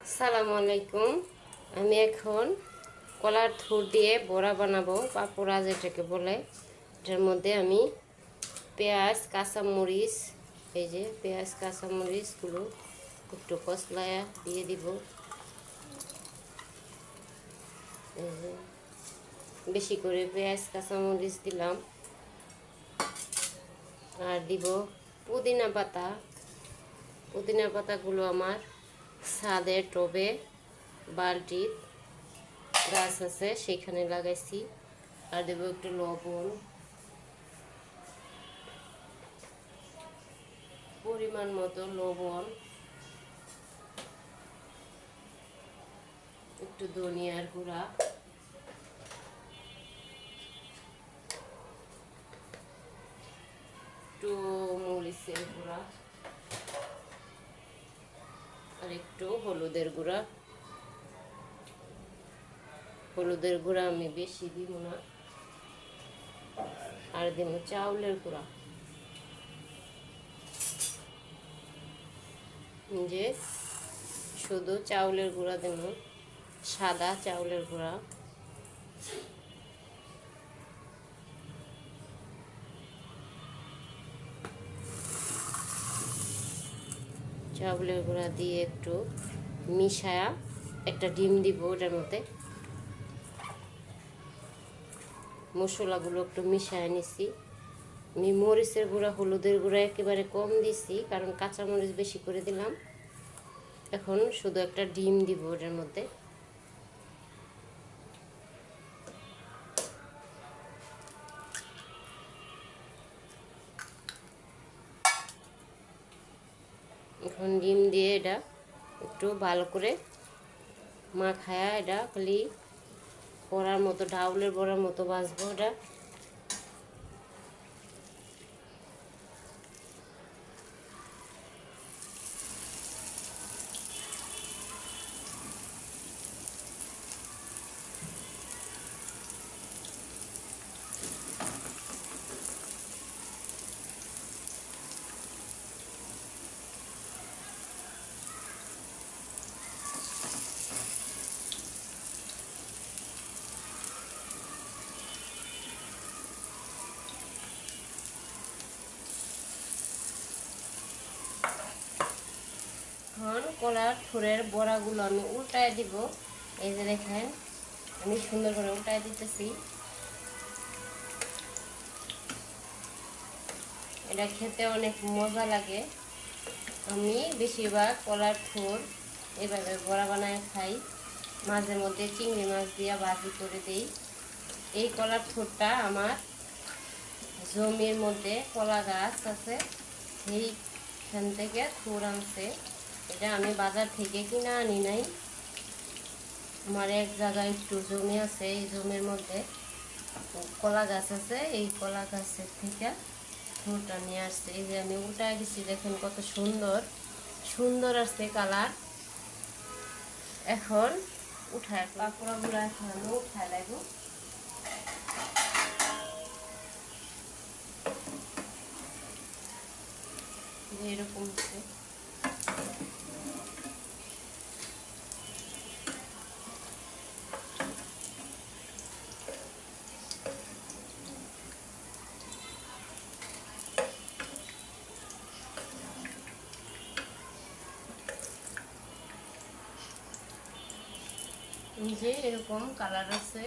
আসসালামু আলাইকুম। আমি এখন কলার থুর দিয়ে বড়া বানাবো বা পোড়া যেটাকে বলে। এটার মধ্যে আমি পেঁয়াজ কাঁচামরিচ, এই যে পেঁয়াজ কাঁচামরিচগুলো একটু কষলায়া দিয়ে দিব। এই যে বেশি করে পেঁয়াজ কাঁচামরিচ দিলাম। আর দিব পুদিনা পাতা। পুদিনা পাতাগুলো আমার ছাদের টবে বালতির গাছ আছে সেখানে লাগাইছি। আর দেব একটু লবণ, পরিমাণ মতো লবণ, একটু ধনিয়ার গুঁড়া, একটু মরিচের গুঁড়া আর একটু হলুদের গুঁড়া। হলুদের গুঁড়া আমি বেশি দিব না। আর দেব চাউলের গুঁড়া, যে শুধু চাউলের গুঁড়া দেব, সাদা চাউলের গুঁড়া। চাউলের গুঁড়া দিয়ে একটু মিশায়া একটা ডিম দিব ওটার মধ্যে। মশলাগুলো একটু মিশায় নিছি। আমি মরিচের গুঁড়া হলুদের গুঁড়া একেবারে কম দিছি, কারণ কাঁচা মরিচ বেশি করে দিলাম। এখন শুধু একটা ডিম দিব ওটার মধ্যে। এখন ডিম দিয়ে এটা একটু ভালো করে মাখায়া এটা খালি বড়ার মতো, ডাউলের বড়ার মতো ভাজবো এটা। এখন কলার থুরের বড়াগুলো আমি উল্টায় দিব। এই যে দেখেন আমি সুন্দর করে উল্টায় দিতেছি। এটা খেতে অনেক মজা লাগে। আমি বেশিরভাগ কলার থুর এভাবে বড়া বানায় খাই। মাঝে মধ্যে চিংড়ি মাছ দিয়ে ভাজি করে দিই। এই কলার থুরটা আমার জমির মধ্যে কলা গাছ আছে, সেইখান থেকে থুর আনছে। এটা আমি বাজার থেকে কিনে আনি নাই। আমার এক জায়গায় একটু জমি আছে, এই জমির মধ্যে কলা গাছ আছে, এই কলা গাছের থেকে থুরটা নিয়ে আসছে। এই যে আমি উল্টায় দিচ্ছি, দেখেন কত সুন্দর সুন্দর আসছে কালার। এখন উঠায় পাকোড়াগুলো এখন আমি উঠায় লাগবো। এরকম হচ্ছে। যে এরকম কালার আছে।